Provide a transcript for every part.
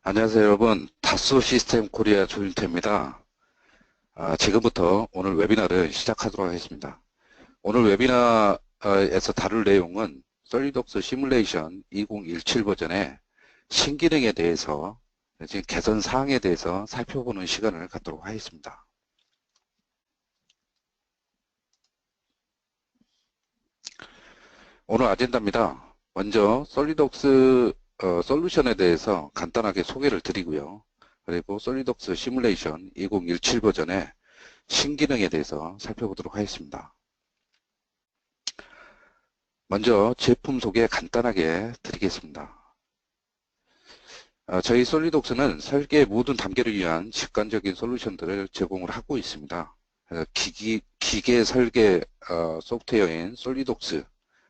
안녕하세요, 여러분. 다소 시스템 코리아 조윤태입니다. 지금부터 오늘 웨비나를 시작하도록 하겠습니다. 오늘 웨비나에서 다룰 내용은 솔리독스 시뮬레이션 2017 버전의 신기능에 대해서 지금 개선 사항에 대해서 살펴보는 시간을 갖도록 하겠습니다. 오늘 아젠다입니다. 먼저 솔리독스 솔루션에 대해서 간단하게 소개를 드리고요. 그리고 솔리독스 시뮬레이션 2017 버전의 신기능에 대해서 살펴보도록 하겠습니다. 먼저 제품 소개 간단하게 드리겠습니다. 저희 솔리독스는 설계의 모든 단계를 위한 직관적인 솔루션들을 제공을 하고 있습니다. 기계 설계 소프트웨어인 솔리독스,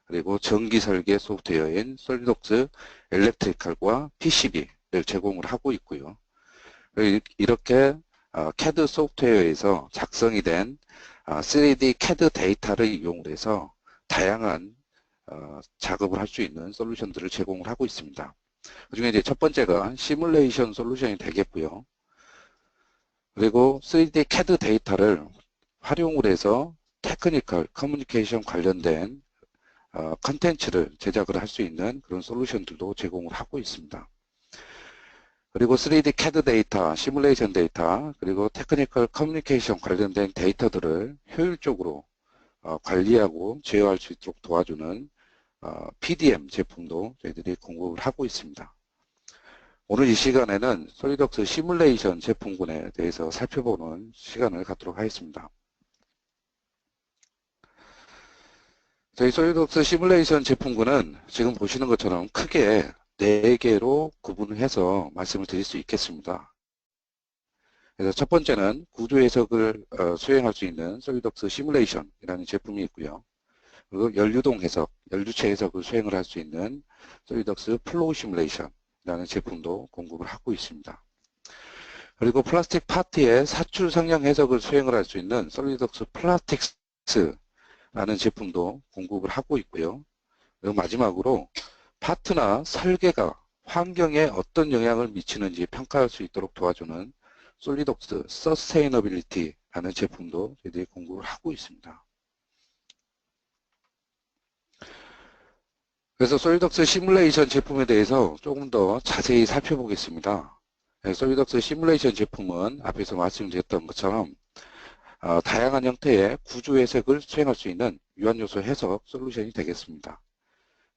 그리고 전기 설계 소프트웨어인 솔리독스 엘렉트리칼과 PCB를 제공을 하고 있고요. 이렇게 CAD 소프트웨어에서 작성이 된 3D CAD 데이터를 이용을 해서 다양한 작업을 할 수 있는 솔루션들을 제공을 하고 있습니다. 그중에 이제 첫 번째가 시뮬레이션 솔루션이 되겠고요. 그리고 3D CAD 데이터를 활용을 해서 테크니컬 커뮤니케이션 관련된 컨텐츠를 제작을 할 수 있는 그런 솔루션들도 제공을 하고 있습니다. 그리고 3D CAD 데이터, 시뮬레이션 데이터, 그리고 테크니컬 커뮤니케이션 관련된 데이터들을 효율적으로 관리하고 제어할 수 있도록 도와주는 PDM 제품도 저희들이 공급을 하고 있습니다. 오늘 이 시간에는 솔리독스 시뮬레이션 제품군에 대해서 살펴보는 시간을 갖도록 하겠습니다. 저희 솔리독스 시뮬레이션 제품군은 지금 보시는 것처럼 크게 4개로 구분해서 말씀을 드릴 수 있겠습니다. 그래서 첫 번째는 구조 해석을 수행할 수 있는 솔리독스 시뮬레이션이라는 제품이 있고요. 그리고 연류동 해석, 연료체 해석을 수행을 할 수 있는 솔리독스 플로우 시뮬레이션이라는 제품도 공급을 하고 있습니다. 그리고 플라스틱 파트의 사출 성형 해석을 수행을 할 수 있는 솔리독스 플라스틱스라는 제품도 공급을 하고 있고요. 그리고 마지막으로 파트나 설계가 환경에 어떤 영향을 미치는지 평가할 수 있도록 도와주는 솔리독스 서스테이너빌리티라는 제품도 저희들이 공급을 하고 있습니다. 그래서 솔리독스 시뮬레이션 제품에 대해서 조금 더 자세히 살펴보겠습니다. 솔리독스 시뮬레이션 제품은 앞에서 말씀드렸던 것처럼 다양한 형태의 구조 해석을 수행할 수 있는 유한요소 해석 솔루션이 되겠습니다.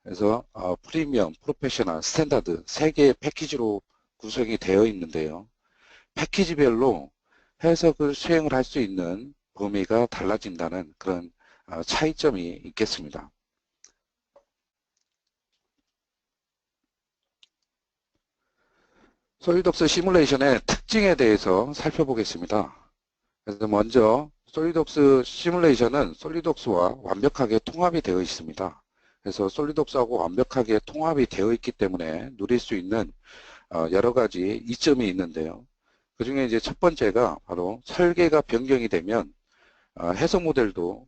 그래서 프리미엄, 프로페셔널, 스탠다드 3개의 패키지로 구성이 되어 있는데요. 패키지별로 해석을 수행을 할 수 있는 범위가 달라진다는 그런 차이점이 있겠습니다. 솔리독스 시뮬레이션의 특징에 대해서 살펴보겠습니다. 그래서 먼저 솔리독스 시뮬레이션은 솔리독스와 완벽하게 통합이 되어 있습니다. 그래서 솔리독스하고 완벽하게 통합이 되어 있기 때문에 누릴 수 있는 여러 가지 이점이 있는데요. 그 중에 이제 첫 번째가 바로 설계가 변경이 되면 해석 모델도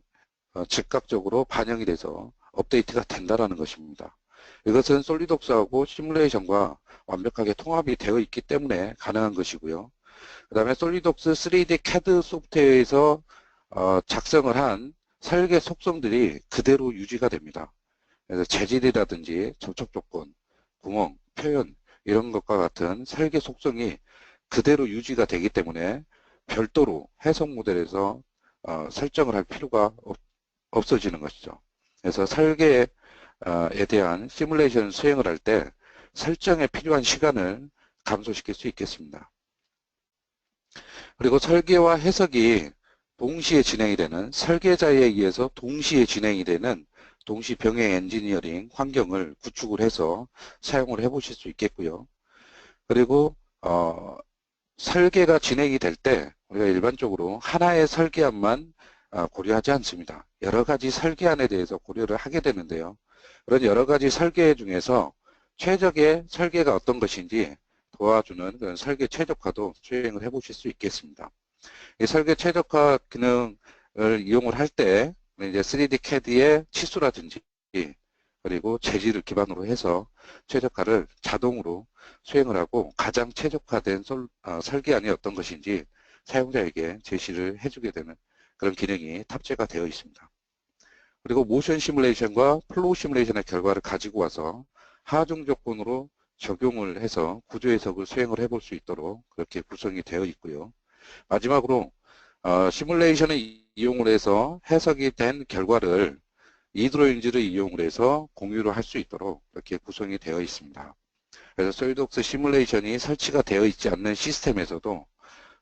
즉각적으로 반영이 돼서 업데이트가 된다는 것입니다. 이것은 솔리독스하고 시뮬레이션과 완벽하게 통합이 되어 있기 때문에 가능한 것이고요. 그 다음에 솔리독스 3D CAD 소프트웨어에서 작성을 한 설계 속성들이 그대로 유지가 됩니다. 그래서 재질이라든지 접촉 조건, 구멍, 표현 이런 것과 같은 설계 속성이 그대로 유지가 되기 때문에 별도로 해석 모델에서 설정을 할 필요가 없어지는 것이죠. 그래서 설계에 대한 시뮬레이션 수행을 할 때 설정에 필요한 시간을 감소시킬 수 있겠습니다. 그리고 설계와 해석이 동시에 진행이 되는, 설계자에 의해서 동시에 진행이 되는 동시 병행 엔지니어링 환경을 구축을 해서 사용을 해 보실 수 있겠고요. 그리고 설계가 진행이 될 때 우리가 일반적으로 하나의 설계안만 고려하지 않습니다. 여러 가지 설계안에 대해서 고려를 하게 되는데요. 그런 여러 가지 설계 중에서 최적의 설계가 어떤 것인지 도와주는 그런 설계 최적화도 수행을 해 보실 수 있겠습니다. 이 설계 최적화 기능을 이용을 할 때 이제 3D CAD의 치수라든지 그리고 재질을 기반으로 해서 최적화를 자동으로 수행을 하고 가장 최적화된 설계안이 어떤 것인지 사용자에게 제시를 해주게 되는 그런 기능이 탑재가 되어 있습니다. 그리고 모션 시뮬레이션과 플로우 시뮬레이션의 결과를 가지고 와서 하중 조건으로 적용을 해서 구조 해석을 수행을 해볼 수 있도록 그렇게 구성이 되어 있고요. 마지막으로 시뮬레이션을 이용을 해서 해석이 된 결과를 이드로인지를 이용을 해서 공유를 할 수 있도록 이렇게 구성이 되어 있습니다. 그래서 솔리드웍스 시뮬레이션이 설치가 되어 있지 않는 시스템에서도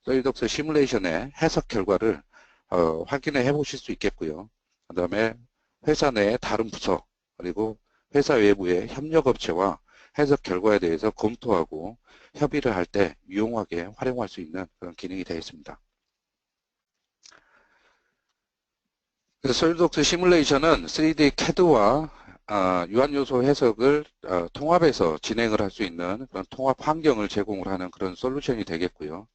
솔리드웍스 시뮬레이션의 해석 결과를 확인을 해 보실 수 있겠고요. 그 다음에 회사 내 다른 부서 그리고 회사 외부의 협력업체와 해석 결과에 대해서 검토하고 협의를 할 때 유용하게 활용할 수 있는 그런 기능이 되어 있습니다. 솔리드웍스 시뮬레이션은 3D CAD와 유한요소 해석을 통합해서 진행을 할 수 있는 그런 통합 환경을 제공을 하는 그런 솔루션이 되겠고요.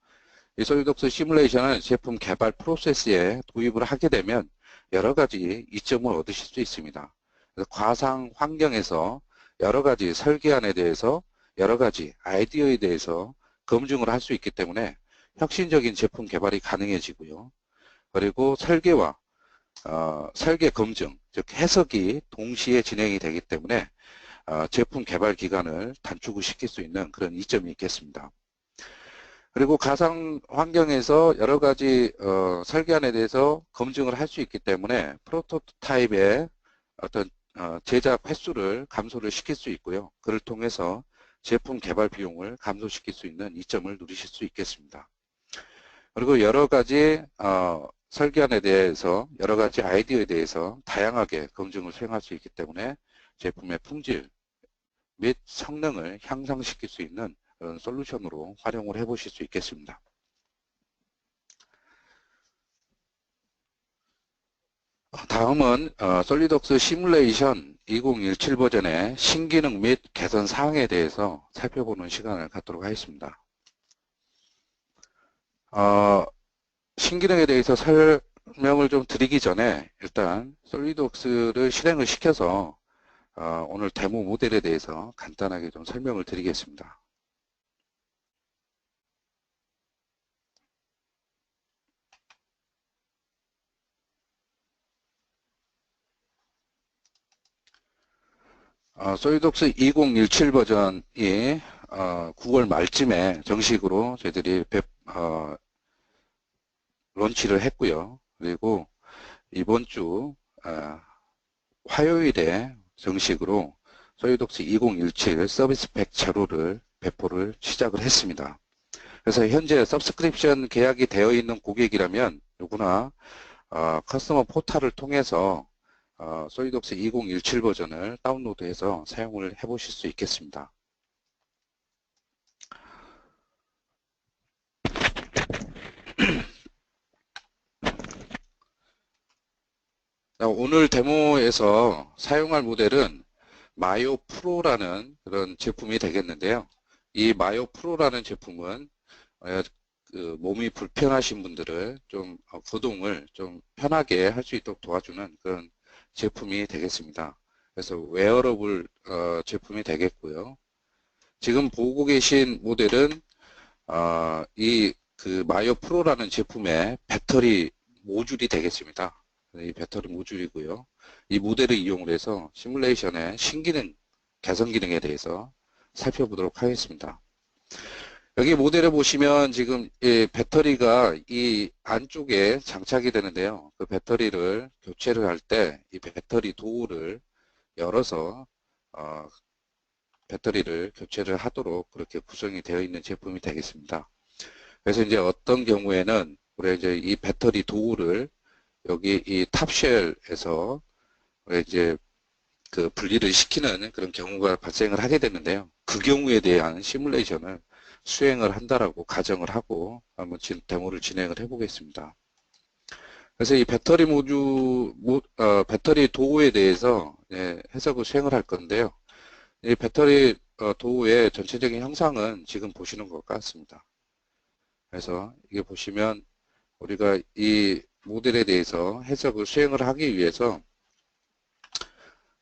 이 솔리드웍스 시뮬레이션은 제품 개발 프로세스에 도입을 하게 되면 여러 가지 이점을 얻으실 수 있습니다. 그래서 과상 환경에서 여러 가지 설계안에 대해서 여러 가지 아이디어에 대해서 검증을 할 수 있기 때문에 혁신적인 제품 개발이 가능해지고요. 그리고 설계와 설계 검증, 즉 해석이 동시에 진행이 되기 때문에 제품 개발 기간을 단축을 시킬 수 있는 그런 이점이 있겠습니다. 그리고 가상 환경에서 여러 가지 설계안에 대해서 검증을 할 수 있기 때문에 프로토타입의 어떤 제작 횟수를 감소를 시킬 수 있고요. 그를 통해서 제품 개발 비용을 감소시킬 수 있는 이점을 누리실 수 있겠습니다. 그리고 여러 가지 설계안에 대해서 여러 가지 아이디어에 대해서 다양하게 검증을 수행할 수 있기 때문에 제품의 품질 및 성능을 향상시킬 수 있는 그런 솔루션으로 활용을 해 보실 수 있겠습니다. 다음은 솔리드웍스 시뮬레이션 2017 버전의 신기능 및 개선 사항에 대해서 살펴보는 시간을 갖도록 하겠습니다. 신기능에 대해서 설명을 좀 드리기 전에 일단 솔리드웍스를 실행을 시켜서 오늘 데모 모델에 대해서 간단하게 좀 설명을 드리겠습니다. 솔리드웍스 2017 버전이 9월 말쯤에 정식으로 저희들이 론치를 했고요. 그리고 이번 주 화요일에 정식으로 솔리드웍스 2017 서비스 팩 제로를 배포를 시작을 했습니다. 그래서 현재 서브스크립션 계약이 되어 있는 고객이라면 누구나 커스터머 포탈을 통해서 솔리드웍스 2017 버전을 다운로드해서 사용을 해 보실 수 있겠습니다. 오늘 데모에서 사용할 모델은 마요 프로라는 그런 제품이 되겠는데요. 이 마요 프로라는 제품은 몸이 불편하신 분들을 좀 거동을 좀 편하게 할 수 있도록 도와주는 그런 제품이 되겠습니다. 그래서 웨어러블 제품이 되겠고요. 지금 보고 계신 모델은 이 마요 프로라는 제품의 배터리 모듈이 되겠습니다. 이 배터리 모듈이고요. 이 모델을 이용을 해서 시뮬레이션의 신기능, 개선 기능에 대해서 살펴보도록 하겠습니다. 여기 모델을 보시면 지금 이 배터리가 이 안쪽에 장착이 되는데요. 그 배터리를 교체를 할 때 이 배터리 도어를 열어서 배터리를 교체를 하도록 그렇게 구성이 되어 있는 제품이 되겠습니다. 그래서 이제 어떤 경우에는 우리 이제 이 배터리 도어를 여기 이 탑쉘에서 이제 그 분리를 시키는 그런 경우가 발생을 하게 되는데요. 그 경우에 대한 시뮬레이션을 수행을 한다라고 가정을 하고 한번 데모를 진행을 해 보겠습니다. 그래서 이 배터리 배터리 도어에 대해서 해석을 수행을 할 건데요. 이 배터리 도어의 전체적인 형상은 지금 보시는 것 같습니다. 그래서 이게 보시면 우리가 이 모델에 대해서 해석을 수행을 하기 위해서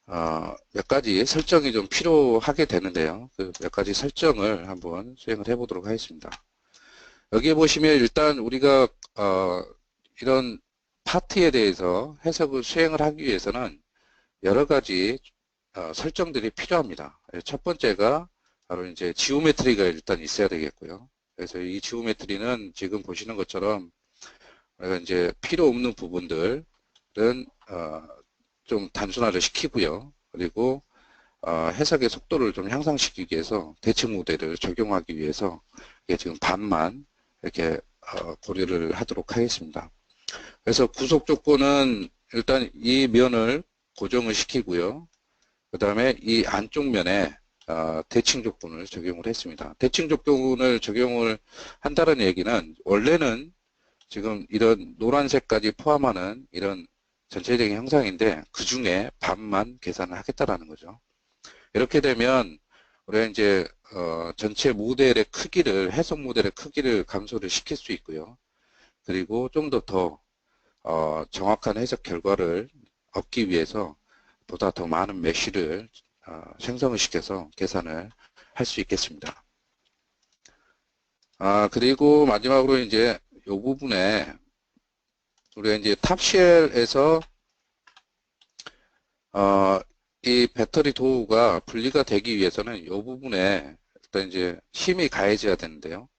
몇 가지 설정이 좀 필요하게 되는데요. 그 몇 가지 설정을 한번 수행을 해 보도록 하겠습니다. 여기에 보시면 일단 우리가 이런 파트에 대해서 해석을 수행을 하기 위해서는 여러 가지 설정들이 필요합니다. 첫 번째가 바로 이제 지오메트리가 일단 있어야 되겠고요. 그래서 이 지오메트리는 지금 보시는 것처럼 우리가 이제 필요 없는 부분들은 좀 단순화를 시키고요. 그리고 해석의 속도를 좀 향상시키기 위해서 대칭 모델을 적용하기 위해서 이게 지금 반만 이렇게 고려를 하도록 하겠습니다. 그래서 구속 조건은 일단 이 면을 고정을 시키고요. 그 다음에 이 안쪽 면에 대칭 조건을 적용을 했습니다. 대칭 조건을 적용을 한다는 얘기는 원래는 지금 이런 노란색까지 포함하는 이런 전체적인 형상인데 그 중에 반만 계산을 하겠다라는 거죠. 이렇게 되면 우리가 이제 전체 모델의 크기를 해석 모델의 크기를 감소를 시킬 수 있고요. 그리고 좀 더 정확한 해석 결과를 얻기 위해서 보다 더 많은 메쉬를 생성을 시켜서 계산을 할 수 있겠습니다. 그리고 마지막으로 이제 이 부분에 우리가 이제 탑쉘에서 이 배터리 도구가 분리가 되기 위해서는 이 부분에 일단 이제 힘이 가해져야 되는데요.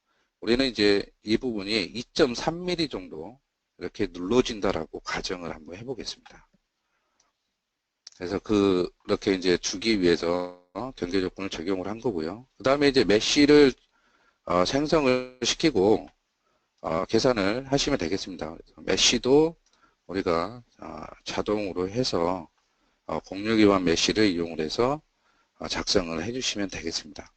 우리는 이제 이 부분이 2.3mm 정도 이렇게 눌러진다라고 가정을 한번 해보겠습니다. 그래서 그렇게 이제 주기 위해서 경계 조건을 적용을 한 거고요. 그 다음에 이제 메쉬를 생성을 시키고 계산을 하시면 되겠습니다. 메쉬도 우리가 자동으로 해서 공유 기반 메쉬를 이용을 해서 작성을 해주시면 되겠습니다.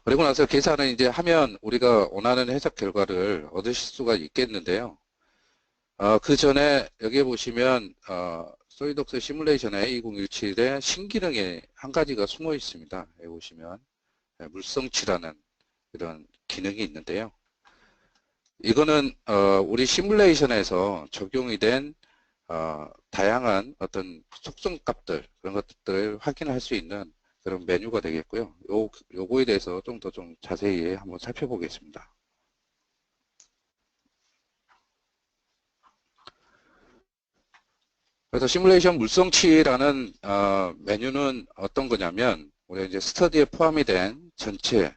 그리고 나서 계산을 이제 하면 우리가 원하는 해석 결과를 얻으실 수가 있겠는데요. 그 전에 여기에 보시면 솔리독스 시뮬레이션의 2017에 신기능이 한 가지가 숨어 있습니다. 여기 보시면 물성치라는 이런 기능이 있는데요. 이거는 우리 시뮬레이션에서 적용이 된 다양한 어떤 속성 값들 그런 것들을 확인할 수 있는 그런 메뉴가 되겠고요. 요거에 대해서 좀 더 좀 자세히 한번 살펴보겠습니다. 그래서 시뮬레이션 물성치라는 메뉴는 어떤 거냐면 우리가 이제 스터디에 포함이 된 전체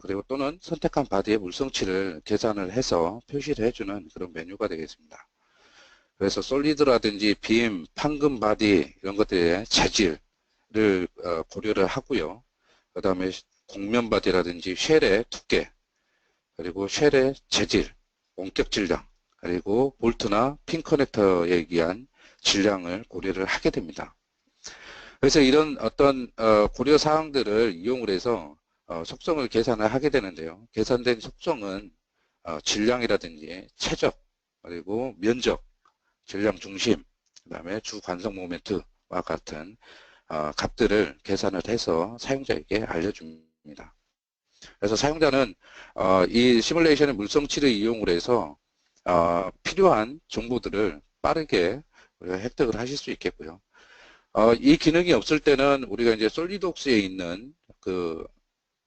그리고 또는 선택한 바디의 물성치를 계산을 해서 표시를 해주는 그런 메뉴가 되겠습니다. 그래서 솔리드라든지 빔, 판금 바디 이런 것들의 재질을 고려를 하고요. 그 다음에 곡면 바디라든지 쉘의 두께 그리고 쉘의 재질, 원격 질량 그리고 볼트나 핀 커넥터에 의한 질량을 고려를 하게 됩니다. 그래서 이런 어떤 고려 사항들을 이용을 해서 속성을 계산을 하게 되는데요. 계산된 속성은 질량이라든지 최적 그리고 면적, 질량 중심, 그 다음에 주 관성 모멘트와 같은 값들을 계산을 해서 사용자에게 알려줍니다. 그래서 사용자는 이 시뮬레이션의 물성치를 이용을 해서 필요한 정보들을 빠르게 우리가 획득을 하실 수 있겠고요. 이 기능이 없을 때는 우리가 이제 솔리독스에 있는 그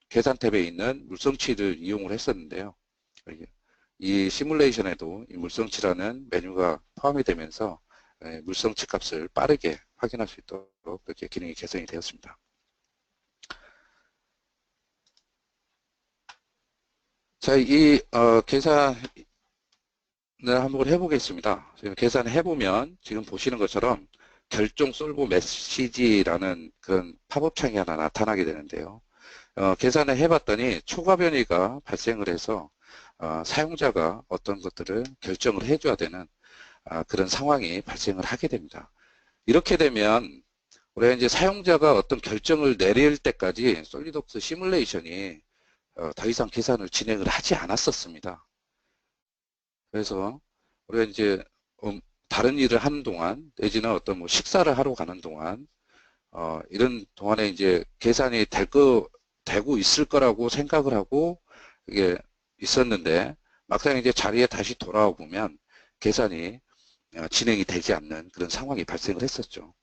계산 탭에 있는 물성치를 이용을 했었는데요. 이 시뮬레이션에도 이 물성치라는 메뉴가 포함이 되면서 물성치 값을 빠르게 확인할 수 있도록 이렇게 기능이 개선이 되었습니다. 자, 이 계산을 한번 해보겠습니다. 지금 계산해 보면 지금 보시는 것처럼 결정 솔브 메시지라는 그런 팝업 창이 하나 나타나게 되는데요. 계산을 해봤더니 초과 변이가 발생을 해서 사용자가 어떤 것들을 결정을 해줘야 되는 그런 상황이 발생을 하게 됩니다. 이렇게 되면 우리가 이제 사용자가 어떤 결정을 내릴 때까지 솔리독스 시뮬레이션이 더 이상 계산을 진행을 하지 않았었습니다. 그래서 우리가 이제 다른 일을 하는 동안 내지는 어떤 뭐 식사를 하러 가는 동안 이런 동안에 이제 계산이 되고 있을 거라고 생각을 하고 이게 있었는데 막상 이제 자리에 다시 돌아와 보면 계산이 진행이 되지 않는 그런 상황이 발생을 했었죠.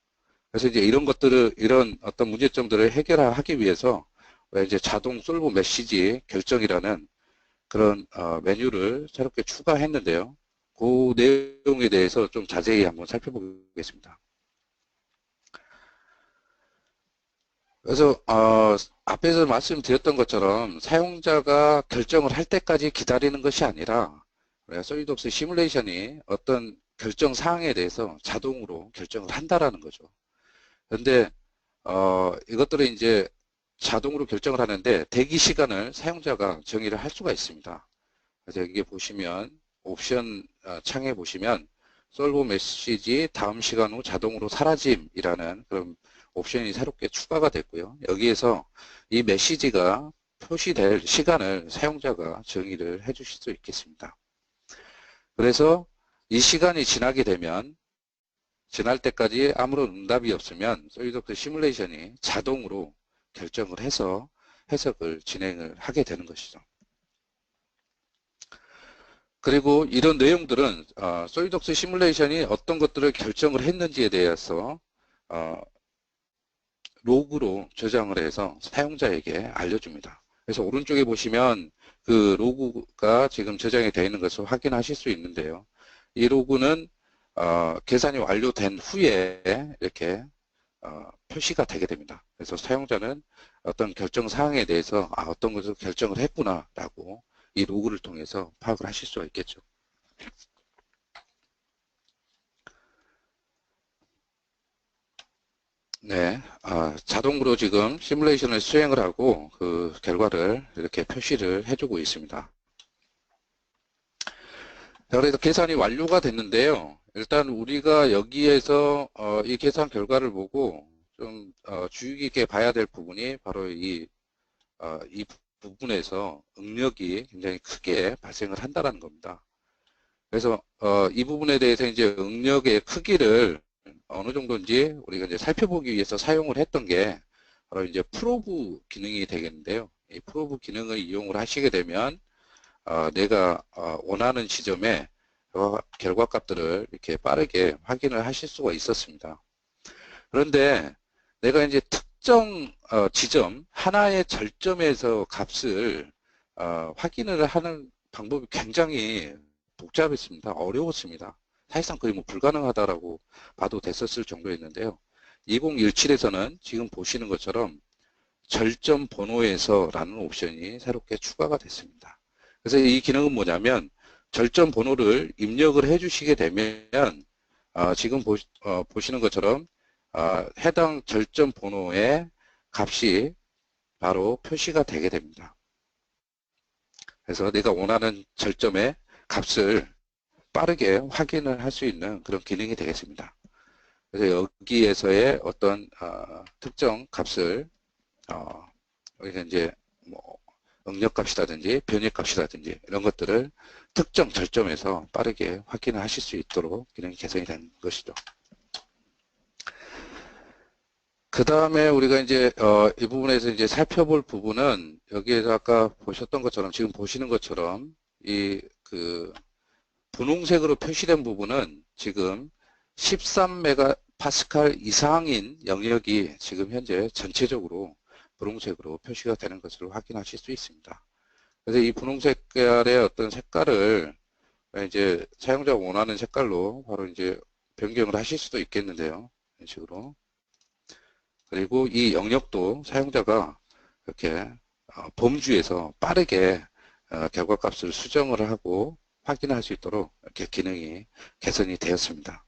그래서 이제 이런 것들을, 이런 어떤 문제점들을 해결하기 위해서 이제 자동 솔브 메시지 결정이라는 그런 메뉴를 새롭게 추가했는데요. 그 내용에 대해서 좀 자세히 한번 살펴보겠습니다. 그래서 앞에서 말씀드렸던 것처럼 사용자가 결정을 할 때까지 기다리는 것이 아니라 솔리드웍스 시뮬레이션이 어떤 결정 사항에 대해서 자동으로 결정을 한다라는 거죠. 그런데 이것들을 이제 자동으로 결정을 하는데 대기 시간을 사용자가 정의를 할 수가 있습니다. 그래서 여기 보시면 옵션 창에 보시면 솔브 메시지 다음 시간 후 자동으로 사라짐이라는 그런 옵션이 새롭게 추가가 됐고요. 여기에서 이 메시지가 표시될 시간을 사용자가 정의를 해 주실 수 있겠습니다. 그래서 이 시간이 지나게 되면 지날 때까지 아무런 응답이 없으면 솔리드웍스 시뮬레이션이 자동으로 결정을 해서 해석을 진행을 하게 되는 것이죠. 그리고 이런 내용들은 솔리드웍스 시뮬레이션이 어떤 것들을 결정을 했는지에 대해서 로그로 저장을 해서 사용자에게 알려줍니다. 그래서 오른쪽에 보시면 그 로그가 지금 저장이 되어 있는 것을 확인하실 수 있는데요. 이 로그는 계산이 완료된 후에 이렇게 표시가 되게 됩니다. 그래서 사용자는 어떤 결정 사항에 대해서 어떤 것을 결정을 했구나 라고 이 로그를 통해서 파악을 하실 수가 있겠죠. 네, 자동으로 지금 시뮬레이션을 수행을 하고 그 결과를 이렇게 표시를 해주고 있습니다. 자, 그래서 계산이 완료가 됐는데요. 일단 우리가 여기에서 이 계산 결과를 보고 좀 주의 깊게 봐야 될 부분이 바로 이 부분에서 응력이 굉장히 크게 발생을 한다는 겁니다. 그래서 이 부분에 대해서 이제 응력의 크기를 어느 정도인지 우리가 이제 살펴보기 위해서 사용을 했던 게 바로 이제 프로브 기능이 되겠는데요. 이 프로브 기능을 이용을 하시게 되면 내가 원하는 지점에 결과 값들을 이렇게 빠르게 확인을 하실 수가 있었습니다. 그런데 내가 이제 특정 지점 하나의 절점에서 값을 확인을 하는 방법이 굉장히 복잡했습니다. 어려웠습니다. 사실상 거의 뭐 불가능하다라고 봐도 됐었을 정도였는데요. 2017에서는 지금 보시는 것처럼 절점 번호에서 라는 옵션이 새롭게 추가가 됐습니다. 그래서 이 기능은 뭐냐면 절점 번호를 입력을 해 주시게 되면 지금 보시는 것처럼 해당 절점 번호의 값이 바로 표시가 되게 됩니다. 그래서 내가 원하는 절점의 값을 빠르게 확인을 할 수 있는 그런 기능이 되겠습니다. 그래서 여기에서의 어떤 특정 값을 여기서 이제 뭐 응력값이라든지 변이값이라든지 이런 것들을 특정 절점에서 빠르게 확인을 하실 수 있도록 기능이 개선이 된 것이죠. 그 다음에 우리가 이제 이 부분에서 이제 살펴볼 부분은 여기에서 아까 보셨던 것처럼 지금 보시는 것처럼 이 그 분홍색으로 표시된 부분은 지금 13메가파스칼 이상인 영역이 지금 현재 전체적으로 분홍색으로 표시가 되는 것을 확인하실 수 있습니다. 그래서 이 분홍색 계열의 어떤 색깔을 이제 사용자가 원하는 색깔로 바로 이제 변경을 하실 수도 있겠는데요. 이런 식으로. 그리고 이 영역도 사용자가 이렇게 범주에서 빠르게 결과값을 수정을 하고 확인할 수 있도록 이렇게 기능이 개선이 되었습니다.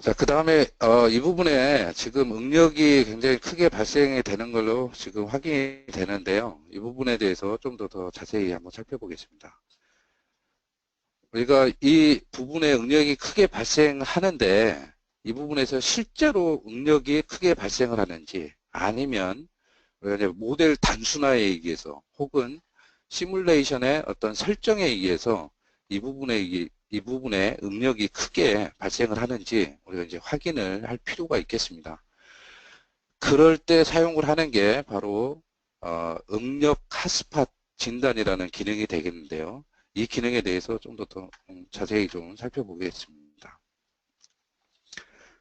자, 그 다음에 이 부분에 지금 응력이 굉장히 크게 발생이 되는 걸로 지금 확인이 되는데요. 이 부분에 대해서 좀 더 자세히 한번 살펴보겠습니다. 우리가 이 부분에 응력이 크게 발생하는데 이 부분에서 실제로 응력이 크게 발생을 하는지 아니면 우리가 이제 모델 단순화에 의해서 혹은 시뮬레이션의 어떤 설정에 의해서 이 부분에 응력이 크게 발생을 하는지 우리가 이제 확인을 할 필요가 있겠습니다. 그럴 때 사용을 하는 게 바로 응력 핫스팟 진단이라는 기능이 되겠는데요. 이 기능에 대해서 좀 더 자세히 좀 살펴보겠습니다.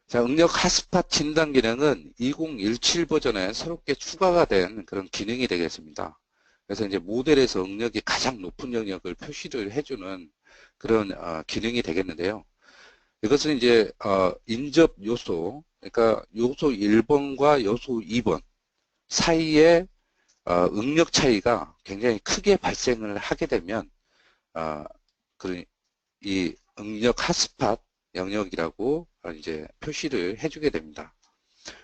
자, 응력 핫스팟 진단 기능은 2017 버전에 새롭게 추가가 된 그런 기능이 되겠습니다. 그래서 이제 모델에서 응력이 가장 높은 영역을 표시를 해주는 그런 기능이 되겠는데요. 이것은 이제 인접 요소, 그러니까 요소 1번과 요소 2번 사이에 응력 차이가 굉장히 크게 발생을 하게 되면 이 응력 핫스팟 영역이라고 이제 표시를 해주게 됩니다.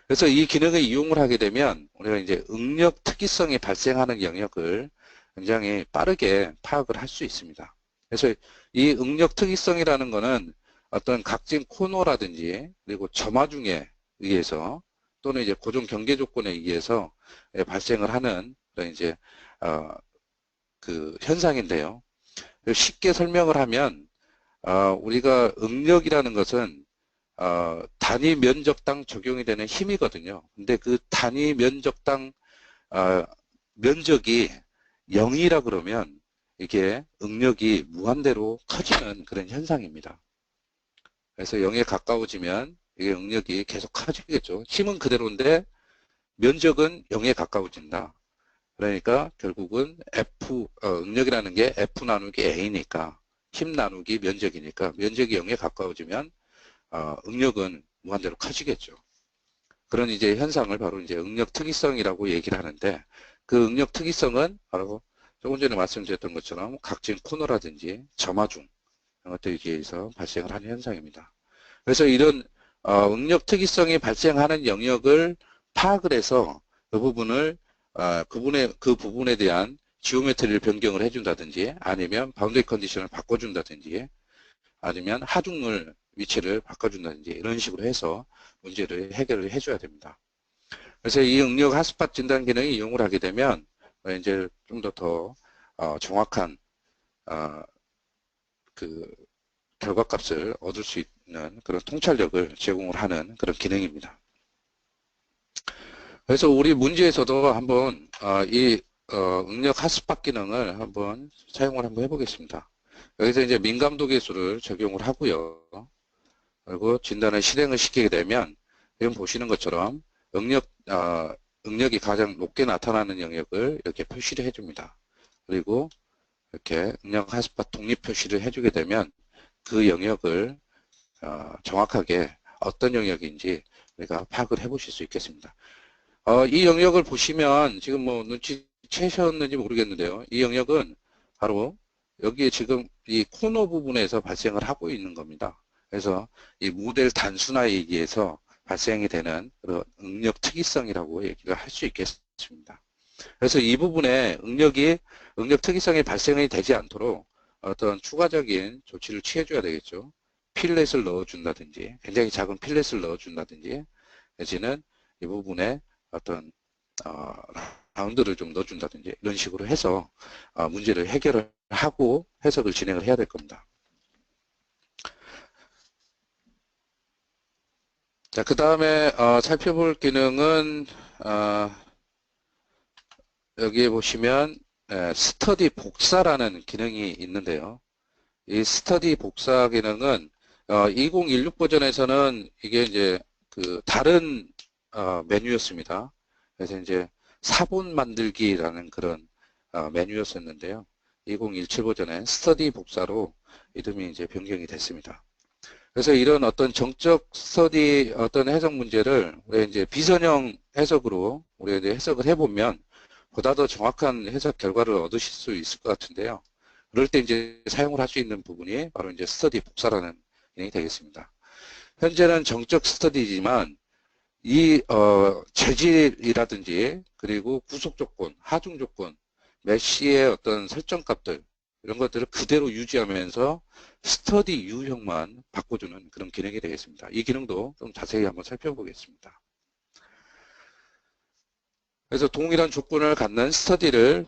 그래서 이 기능을 이용을 하게 되면 우리가 이제 응력 특이성이 발생하는 영역을 굉장히 빠르게 파악을 할 수 있습니다. 그래서 이 응력 특이성이라는 것은 어떤 각진 코너라든지 그리고 점화중에 의해서 또는 이제 고정 경계 조건에 의해서 발생을 하는 그런 이제 그 현상인데요. 쉽게 설명을 하면 우리가 응력이라는 것은 단위 면적당 적용이 되는 힘이거든요. 근데 그 단위 면적당 면적이 0이라 그러면 이게 응력이 무한대로 커지는 그런 현상입니다. 그래서 0에 가까워지면 이게 응력이 계속 커지겠죠. 힘은 그대로인데 면적은 0에 가까워진다. 그러니까 결국은 응력이라는 게 F 나누기 A니까 힘 나누기 면적이니까 면적이 0에 가까워지면 응력은 무한대로 커지겠죠. 그런 이제 현상을 바로 이제 응력 특이성이라고 얘기를 하는데 그 응력 특이성은 바로 조금 전에 말씀드렸던 것처럼 각진 코너라든지 점화중 이런 것들에 의해서 발생을 하는 현상입니다. 그래서 이런 응력 특이성이 발생하는 영역을 파악을 해서 그 부분을 그 부분에 대한 지오메트리를 변경을 해준다든지 아니면 바운더리 컨디션을 바꿔준다든지 아니면 하중물 위치를 바꿔준다든지 이런 식으로 해서 문제를 해결을 해줘야 됩니다. 그래서 이 응력 핫스팟 진단 기능을 이용을 하게 되면 이제 좀 더 정확한 그 결과값을 얻을 수 있는 그런 통찰력을 제공을 하는 그런 기능입니다. 그래서 우리 문제에서도 한번 이 응력 핫스팟 기능을 한번 사용을 한번 해보겠습니다. 여기서 이제 민감도 계수를 적용을 하고요. 그리고 진단을 실행을 시키게 되면 지금 보시는 것처럼 응력이 가장 높게 나타나는 영역을 이렇게 표시를 해줍니다. 그리고 이렇게 응력 핫스팟 독립 표시를 해주게 되면 그 영역을 정확하게 어떤 영역인지 우리가 파악을 해보실 수 있겠습니다. 이 영역을 보시면 지금 뭐 눈치채셨는지 모르겠는데요. 이 영역은 바로 여기에 지금 이 코너 부분에서 발생을 하고 있는 겁니다. 그래서 이 모델 단순화에 의해서 발생이 되는 그런 응력 특이성이라고 얘기를 할 수 있겠습니다. 그래서 이 부분에 응력 특이성이 발생이 되지 않도록 어떤 추가적인 조치를 취해줘야 되겠죠. 필렛을 넣어준다든지, 굉장히 작은 필렛을 넣어준다든지, 내지는 이 부분에 어떤 라운드를 좀 넣어준다든지 이런 식으로 해서 문제를 해결을 하고 해석을 진행을 해야 될 겁니다. 자, 그 다음에 살펴볼 기능은 여기에 보시면 스터디 복사라는 기능이 있는데요. 이 스터디 복사 기능은 2016 버전에서는 이게 이제 그 다른 메뉴였습니다. 그래서 이제 사본 만들기라는 그런 메뉴였었는데요. 2017 버전에 스터디 복사로 이름이 이제 변경이 됐습니다. 그래서 이런 어떤 정적 스터디 어떤 해석 문제를 우리 이제 비선형 해석으로 우리 이제 해석을 해보면 보다 더 정확한 해석 결과를 얻으실 수 있을 것 같은데요. 그럴 때 이제 사용을 할 수 있는 부분이 바로 이제 스터디 복사라는 기능이 되겠습니다. 현재는 정적 스터디지만 이 재질이라든지 그리고 구속 조건, 하중 조건, 메시의 어떤 설정값들 이런 것들을 그대로 유지하면서 스터디 유형만 바꿔주는 그런 기능이 되겠습니다. 이 기능도 좀 자세히 한번 살펴보겠습니다. 그래서 동일한 조건을 갖는 스터디를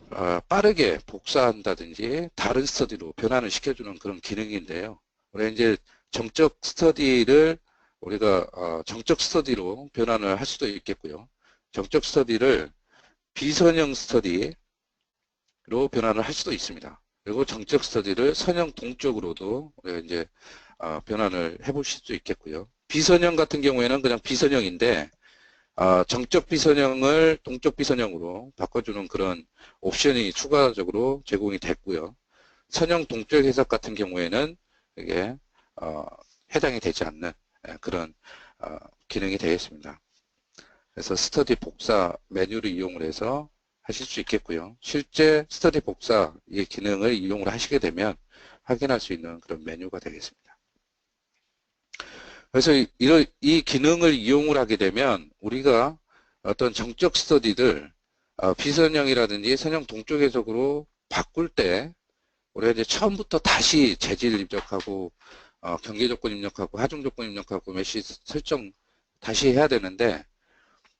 빠르게 복사한다든지 다른 스터디로 변환을 시켜주는 그런 기능인데요. 우리 이제 정적 스터디를 우리가 정적 스터디로 변환을 할 수도 있겠고요. 정적 스터디를 비선형 스터디 변환을 할 수도 있습니다. 그리고 정적 스터디를 선형 동적으로도 우리가 이제 변환을 해보실 수 있겠고요. 비선형 같은 경우에는 그냥 비선형인데 정적 비선형을 동적 비선형으로 바꿔주는 그런 옵션이 추가적으로 제공이 됐고요. 선형 동적 해석 같은 경우에는 이게 해당이 되지 않는 그런 기능이 되겠습니다. 그래서 스터디 복사 메뉴를 이용을 해서 하실 수 있겠고요. 실제 스터디 복사 이 기능을 이용을 하시게 되면 확인할 수 있는 그런 메뉴가 되겠습니다. 그래서 이 기능을 이용을 하게 되면 우리가 어떤 정적 스터디들 비선형이라든지 선형 동적 해석으로 바꿀 때 우리가 이제 처음부터 다시 재질 입력하고 경계 조건 입력하고 하중 조건 입력하고 메시 설정 다시 해야 되는데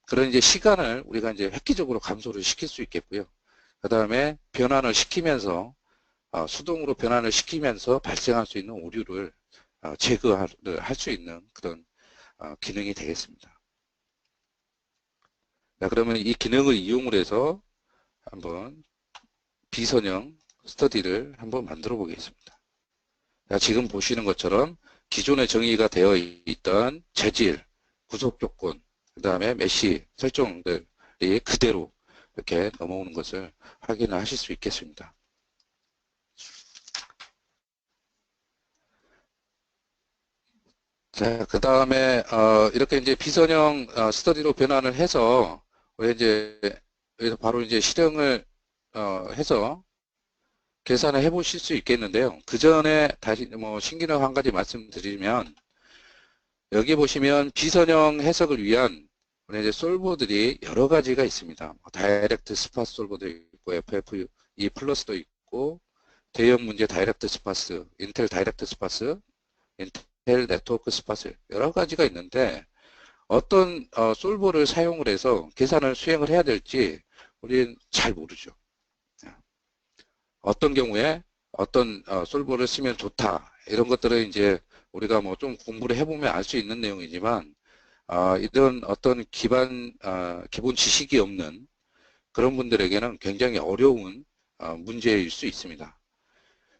그런 이제 시간을 우리가 이제 획기적으로 감소를 시킬 수 있겠고요. 그 다음에 변환을 시키면서 수동으로 변환을 시키면서 발생할 수 있는 오류를 제거를 할 수 있는 그런 기능이 되겠습니다. 자, 그러면 이 기능을 이용을 해서 한번 비선형 스터디를 한번 만들어 보겠습니다. 자, 지금 보시는 것처럼 기존에 정의가 되어 있던 재질, 구속 조건, 그 다음에 메시 설정들이 그대로 이렇게 넘어오는 것을 확인을 하실 수 있겠습니다. 자, 그 다음에 이렇게 이제 비선형 스터디로 변환을 해서 우리 이제 여기서 바로 이제 실행을 해서 계산을 해 보실 수 있겠는데요. 그 전에 다시 뭐 신기능 한 가지 말씀드리면 여기 보시면 비선형 해석을 위한 우리 이제 솔버들이 여러 가지가 있습니다. 다이렉트 스파스 솔버도 있고 FFE 플러스도 있고 대형 문제 다이렉트 스파스, 인텔 다이렉트 스파스, 인텔 네트워크 스파스 여러 가지가 있는데 어떤 솔버를 사용을 해서 계산을 수행을 해야 될지 우리는 잘 모르죠. 어떤 경우에 어떤 솔버를 쓰면 좋다 이런 것들은 이제 우리가 뭐 좀 공부를 해보면 알 수 있는 내용이지만 이런 어떤 기본 지식이 없는 그런 분들에게는 굉장히 어려운 문제일 수 있습니다.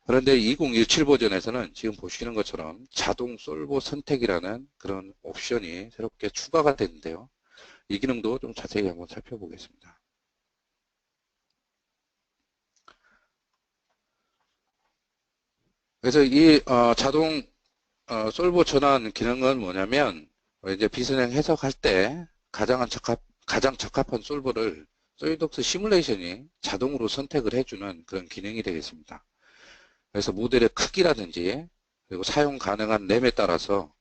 그런데 2017 버전에서는 지금 보시는 것처럼 자동 솔버 선택이라는 그런 옵션이 새롭게 추가가 됐는데요. 이 기능도 좀 자세히 한번 살펴보겠습니다. 그래서 이 자동 솔버 전환 기능은 뭐냐면 이제 비선형 해석할 때 가장 적합한 솔버를 솔리독스 시뮬레이션이 자동으로 선택을 해주는 그런 기능이 되겠습니다. 그래서 모델의 크기라든지 그리고 사용 가능한 램에 따라서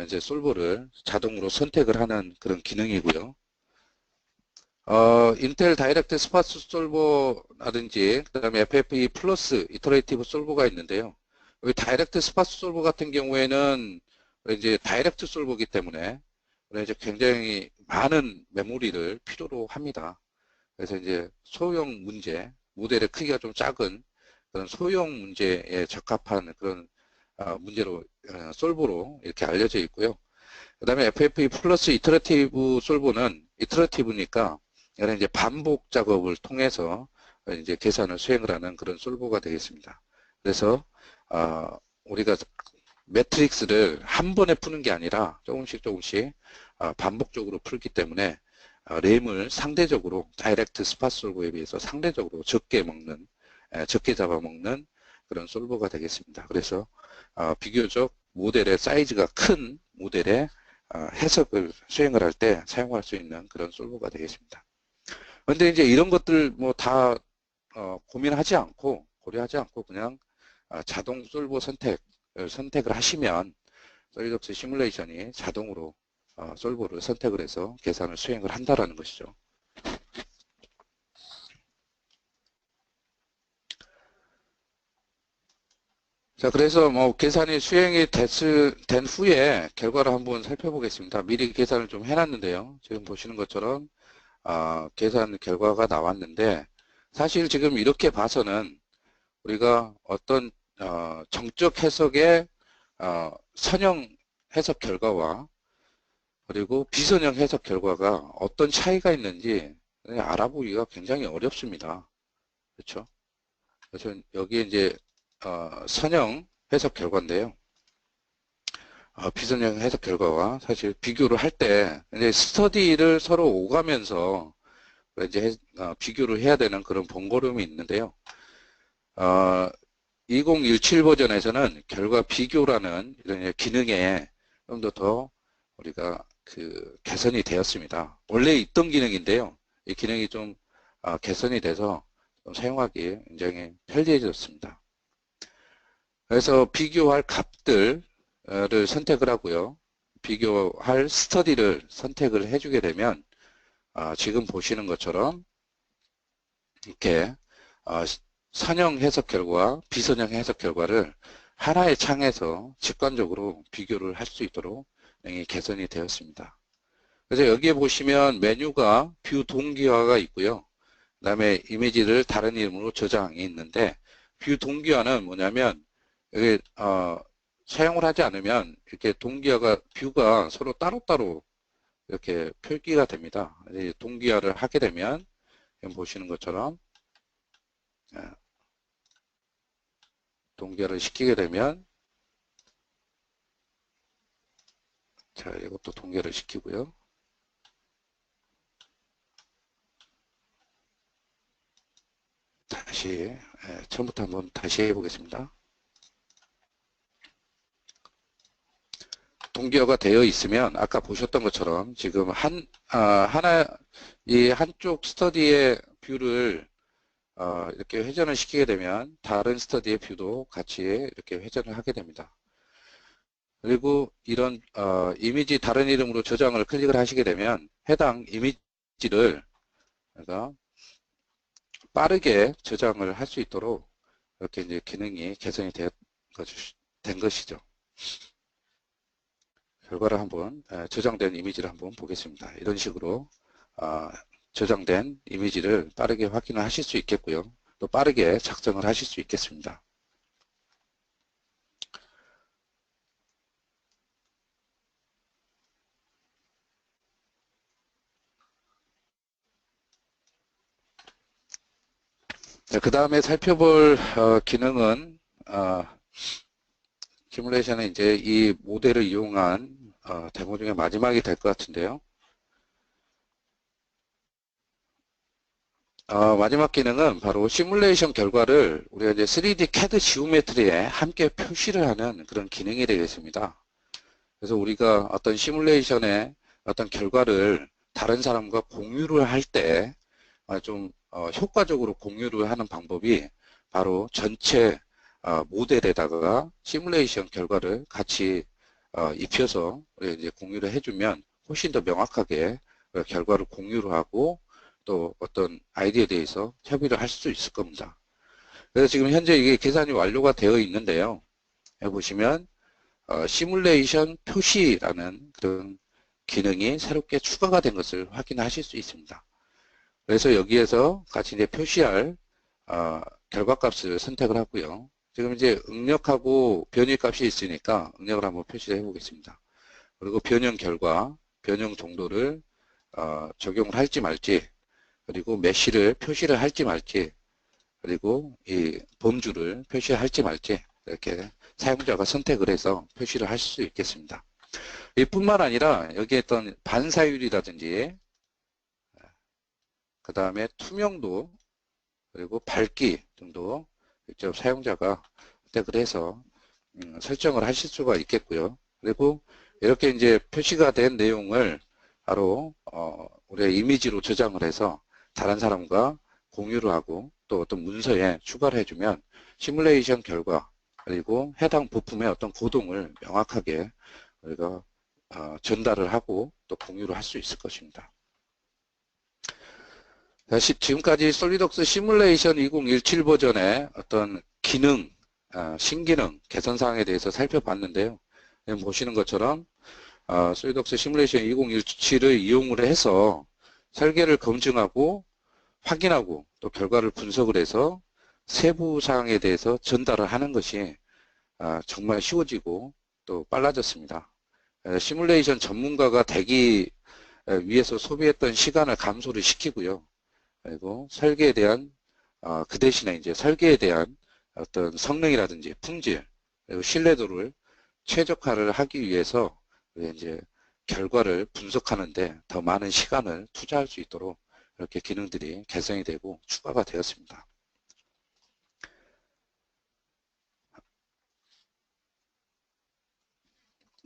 이제 솔버를 자동으로 선택을 하는 그런 기능이고요. 인텔 다이렉트 스파스 솔버라든지 그 다음에 FFE 플러스 이터레이티브 솔버가 있는데요. 여기 다이렉트 스파스 솔버 같은 경우에는 이제 다이렉트 솔버이기 때문에 이제 굉장히 많은 메모리를 필요로 합니다. 그래서 이제 소형 문제, 모델의 크기가 좀 작은 그런 소형 문제에 적합한 그런 문제로 솔버로 이렇게 알려져 있고요. 그 다음에 FFE 플러스 이터레이티브 솔버는 이터레이티브니까 이제 반복 작업을 통해서 이제 계산을 수행을 하는 그런 솔버가 되겠습니다. 그래서 우리가 매트릭스를 한 번에 푸는 게 아니라 조금씩 반복적으로 풀기 때문에 램을 상대적으로 다이렉트 스파스 솔버에 비해서 상대적으로 적게 잡아먹는 그런 솔버가 되겠습니다. 그래서 비교적 모델의 사이즈가 큰 모델의 해석을 수행을 할 때 사용할 수 있는 그런 솔버가 되겠습니다. 그런데 이제 이런 것들 뭐 다 고민하지 않고 고려하지 않고 그냥 자동 솔버 선택을 하시면 솔리독스 시뮬레이션이 자동으로 솔버를 선택을 해서 계산을 수행을 한다라는 것이죠. 자, 그래서 뭐 계산이 수행이 된 후에 결과를 한번 살펴보겠습니다. 미리 계산을 좀 해놨는데요. 지금 보시는 것처럼 계산 결과가 나왔는데 사실 지금 이렇게 봐서는 우리가 어떤 정적 해석의 선형 해석 결과와 그리고 비선형 해석 결과가 어떤 차이가 있는지 알아보기가 굉장히 어렵습니다. 그렇죠? 그래서 여기 이제 선형 해석 결과인데요. 비선형 해석 결과와 사실 비교를 할 때 이제 스터디를 서로 오가면서 이제 비교를 해야 되는 그런 번거로움이 있는데요. 2017 버전에서는 결과 비교라는 이런 기능에 좀 더 우리가 개선이 되었습니다. 원래 있던 기능인데요. 이 기능이 좀 개선이 돼서 좀 사용하기 굉장히 편리해졌습니다. 그래서 비교할 값들을 선택을 하고요. 비교할 스터디를 선택을 해주게 되면 지금 보시는 것처럼 이렇게 선형 해석 결과, 비선형 해석 결과를 하나의 창에서 직관적으로 비교를 할 수 있도록 개선이 되었습니다. 그래서 여기에 보시면 메뉴가 뷰 동기화가 있고요. 그 다음에 이미지를 다른 이름으로 저장이 있는데 뷰 동기화는 뭐냐면 여기 사용을 하지 않으면 이렇게 동기화가 뷰가 서로 따로따로 이렇게 표기가 됩니다. 동기화를 하게 되면 보시는 것처럼 동기화를 시키게 되면 자 이것도 동기화를 시키고요. 다시 처음부터 한번 다시 해보겠습니다. 동기화가 되어 있으면 아까 보셨던 것처럼 지금 이 한쪽 스터디의 뷰를 이렇게 회전을 시키게 되면 다른 스터디의 뷰도 같이 이렇게 회전을 하게 됩니다. 그리고 이런 이미지 다른 이름으로 저장을 클릭을 하시게 되면 해당 이미지를 빠르게 저장을 할 수 있도록 이렇게 이제 기능이 개선이 된 것이죠. 결과를 한번 저장된 이미지를 한번 보겠습니다. 이런 식으로 저장된 이미지를 빠르게 확인을 하실 수 있겠고요. 또 빠르게 작성을 하실 수 있겠습니다. 그 다음에 살펴볼 기능은 시뮬레이션은 이제 이 모델을 이용한 데모 중에 마지막이 될 것 같은데요. 마지막 기능은 바로 시뮬레이션 결과를 우리가 이제 3D CAD 지오메트리에 함께 표시를 하는 그런 기능이 되겠습니다. 그래서 우리가 어떤 시뮬레이션의 어떤 결과를 다른 사람과 공유를 할 때 좀 효과적으로 공유를 하는 방법이 바로 전체 모델에다가 시뮬레이션 결과를 같이 입혀서 이제 공유를 해주면 훨씬 더 명확하게 결과를 공유를 하고 또 어떤 아이디어에 대해서 협의를 할 수 있을 겁니다. 그래서 지금 현재 이게 계산이 완료가 되어 있는데요. 여기 보시면 시뮬레이션 표시라는 그런 기능이 새롭게 추가가 된 것을 확인하실 수 있습니다. 그래서 여기에서 같이 이제 표시할 결과값을 선택을 하고요. 지금 이제 응력하고 변이값이 있으니까 응력을 한번 표시를 해보겠습니다. 그리고 변형 결과, 변형 정도를 적용을 할지 말지, 그리고 메쉬를 표시를 할지 말지, 그리고 이 범주를 표시할지 말지 이렇게 사용자가 선택을 해서 표시를 할 수 있겠습니다. 이뿐만 아니라 여기에 있던 반사율이라든지 그 다음에 투명도 그리고 밝기 등도 직접 사용자가 선택을 해서 설정을 하실 수가 있겠고요. 그리고 이렇게 이제 표시가 된 내용을 바로 우리가 이미지로 저장을 해서 다른 사람과 공유를 하고 또 어떤 문서에 추가를 해주면 시뮬레이션 결과 그리고 해당 부품의 어떤 고동을 명확하게 우리가 전달을 하고 또 공유를 할 수 있을 것입니다. 지금까지 솔리덕스 시뮬레이션 2017 버전의 어떤 기능, 신기능, 개선사항에 대해서 살펴봤는데요. 보시는 것처럼 솔리덕스 시뮬레이션 2017을 이용을 해서 설계를 검증하고 확인하고 또 결과를 분석을 해서 세부 사항에 대해서 전달을 하는 것이 정말 쉬워지고 또 빨라졌습니다. 시뮬레이션 전문가가 되기 위해서 소비했던 시간을 감소를 시키고요. 그리고 설계에 대한 그 대신에 이제 설계에 대한 어떤 성능이라든지 품질 그리고 신뢰도를 최적화를 하기 위해서 이제 결과를 분석하는데 더 많은 시간을 투자할 수 있도록 이렇게 기능들이 개선이 되고 추가가 되었습니다.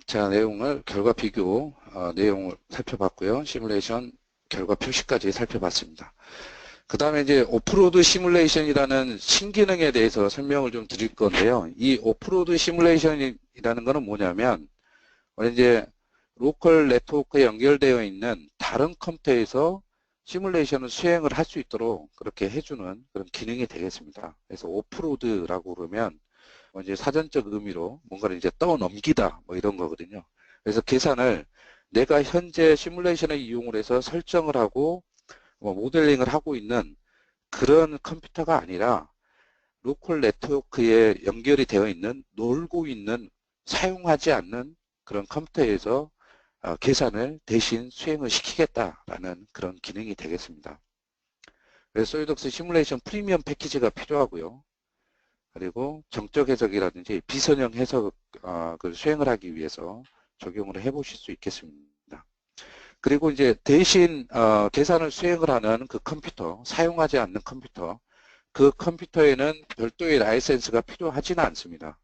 자, 내용을 결과 비교 내용을 살펴봤고요. 시뮬레이션 결과 표시까지 살펴봤습니다. 그 다음에 이제 오프로드 시뮬레이션이라는 신기능에 대해서 설명을 좀 드릴 건데요. 이 오프로드 시뮬레이션이라는 것은 뭐냐면 이제 로컬 네트워크에 연결되어 있는 다른 컴퓨터에서 시뮬레이션을 수행을 할 수 있도록 그렇게 해주는 그런 기능이 되겠습니다. 그래서 오프로드라고 그러면 이제 사전적 의미로 뭔가를 이제 떠넘기다 뭐 이런 거거든요. 그래서 계산을 내가 현재 시뮬레이션을 이용을 해서 설정을 하고 뭐 모델링을 하고 있는 그런 컴퓨터가 아니라 로컬 네트워크에 연결이 되어 있는 놀고 있는 사용하지 않는 그런 컴퓨터에서 계산을 대신 수행을 시키겠다라는 그런 기능이 되겠습니다. 그래서 솔리덕스 시뮬레이션 프리미엄 패키지가 필요하고요. 그리고 정적 해석이라든지 비선형 해석을 수행을 하기 위해서 적용을 해보실 수 있겠습니다. 그리고 이제 대신 계산을 수행을 하는 그 컴퓨터, 사용하지 않는 컴퓨터, 그 컴퓨터에는 별도의 라이센스가 필요하지는 않습니다.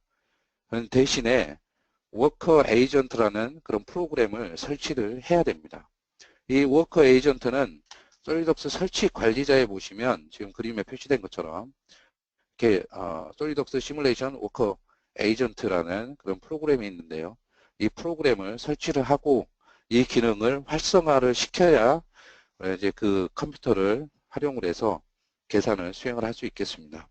대신에 워커 에이전트라는 그런 프로그램을 설치를 해야 됩니다. 이 워커 에이전트는 솔리덕스 설치 관리자에 보시면 지금 그림에 표시된 것처럼 이렇게 솔리덕스 시뮬레이션 워커 에이전트라는 그런 프로그램이 있는데요. 이 프로그램을 설치를 하고 이 기능을 활성화를 시켜야 이제 그 컴퓨터를 활용을 해서 계산을 수행을 할 수 있겠습니다.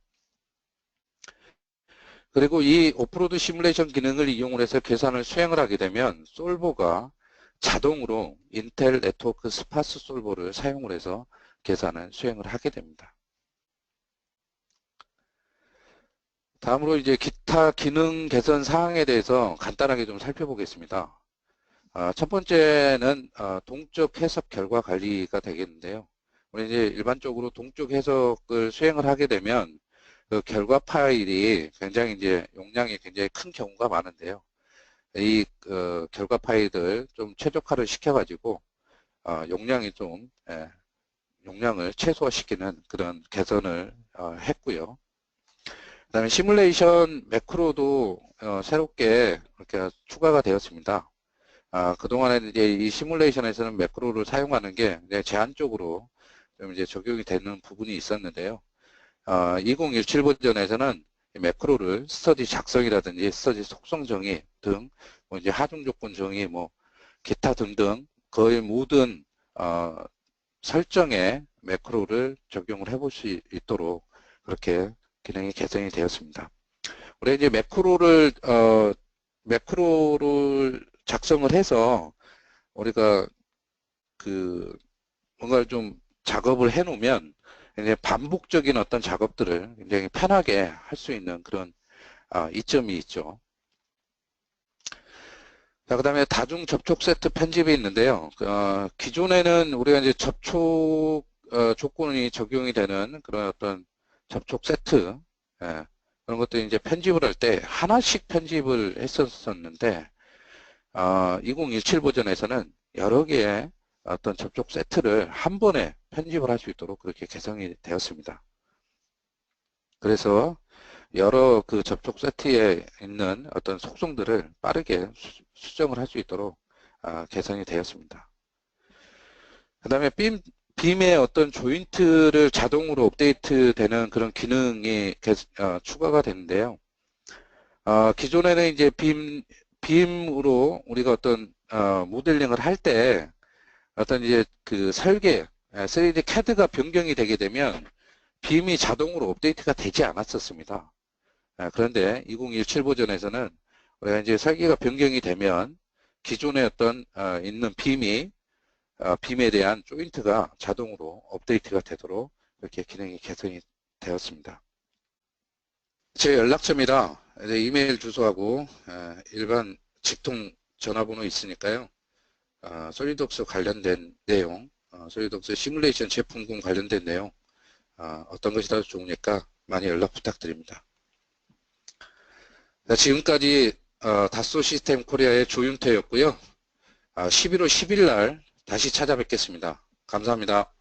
그리고 이 오프로드 시뮬레이션 기능을 이용을 해서 계산을 수행을 하게 되면 솔버가 자동으로 인텔 네트워크 스파스 솔버를 사용을 해서 계산을 수행을 하게 됩니다. 다음으로 이제 기타 기능 개선 사항에 대해서 간단하게 좀 살펴보겠습니다. 첫 번째는 동적 해석 결과 관리가 되겠는데요. 우리 이제 일반적으로 동적 해석을 수행을 하게 되면 그 결과 파일이 굉장히 이제 용량이 굉장히 큰 경우가 많은데요. 이 결과 파일들 좀 최적화를 시켜가지고 용량이 좀 용량을 최소화시키는 그런 개선을 했고요. 그다음에 시뮬레이션 매크로도 새롭게 이렇게 추가가 되었습니다. 그동안에 이제 이 시뮬레이션에서는 매크로를 사용하는 게 제한적으로 좀 이제 적용이 되는 부분이 있었는데요. 2017 버전에서는 매크로를 스터디 작성이라든지 스터디 속성 정의 등, 뭐 이제 하중 조건 정의, 뭐 기타 등등 거의 모든 설정에 매크로를 적용을 해볼 수 있도록 그렇게 기능이 개선이 되었습니다. 우리 이제 매크로를 작성을 해서 우리가 그 뭔가를 좀 작업을 해 놓으면 이제 반복적인 어떤 작업들을 굉장히 편하게 할 수 있는 그런 이점이 있죠. 자, 그 다음에 다중 접촉 세트 편집이 있는데요. 기존에는 우리가 이제 접촉 조건이 적용이 되는 그런 어떤 접촉 세트 그런 것들이 이제 편집을 할 때 하나씩 편집을 했었는데 2017 버전에서는 여러 개의 어떤 접촉 세트를 한 번에 편집을 할 수 있도록 그렇게 개선이 되었습니다. 그래서 여러 그 접촉 세트에 있는 어떤 속성들을 빠르게 수정을 할 수 있도록 개선이 되었습니다. 그 다음에 빔의 어떤 조인트를 자동으로 업데이트 되는 그런 기능이 추가가 되는데요. 기존에는 이제 빔으로 우리가 어떤 모델링을 할 때 어떤 이제 그 설계 3D CAD가 변경이 되게 되면 빔이 자동으로 업데이트가 되지 않았었습니다. 그런데 2017 버전에서는 우리가 이제 설계가 변경이 되면 기존에 어떤 있는 빔에 대한 조인트가 자동으로 업데이트가 되도록 이렇게 기능이 개선이 되었습니다. 제 연락처입니다. 이메일 주소하고 일반 직통 전화번호 있으니까요. 솔리덕스 관련된 내용, 솔리덕스 시뮬레이션 제품군 관련된 내용 어떤 것이 더 좋으니까 많이 연락 부탁드립니다. 자, 지금까지 다소 시스템 코리아의 조윤태였고요. 11월 10일 날 다시 찾아뵙겠습니다. 감사합니다.